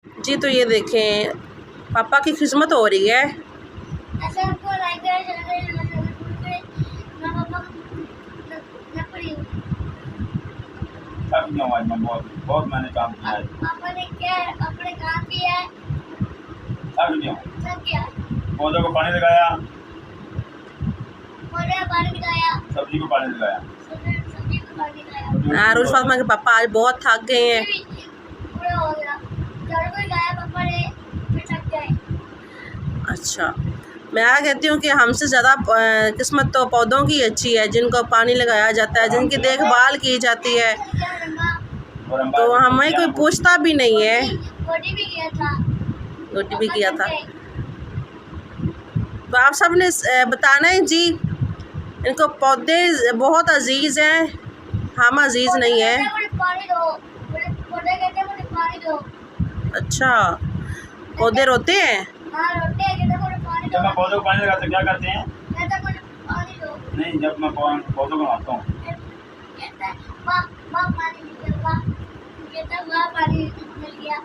जी तो ये देखें पापा की खिदमत हो रही है। थक गया हूँ आज मैं, बहुत मैंने काम किया है। पापा ने क्या अपने काम किया है। थक गया हूँ। पौधों को पानी लगाया, सब्जी को पानी लगाया। आरुष फातिमा के पापा आज बहुत थक गए हैं। अच्छा, मैं कहती हूँ कि हमसे ज़्यादा किस्मत तो पौधों की अच्छी है, जिनको पानी लगाया जाता है, जिनकी देखभाल की जाती है, तो हमें कोई पूछता भी नहीं है। गोटी भी किया था। तो आप सब ने बताना है जी, इनको पौधे बहुत अजीज़ हैं, हम अजीज़ नहीं है। अच्छा, पौधे रोते हैं? जब मैं पौधों को पानी लगाता क्या करते हैं? नहीं, जब मैं पौधों को नहाता हूँ पानी मिल गया।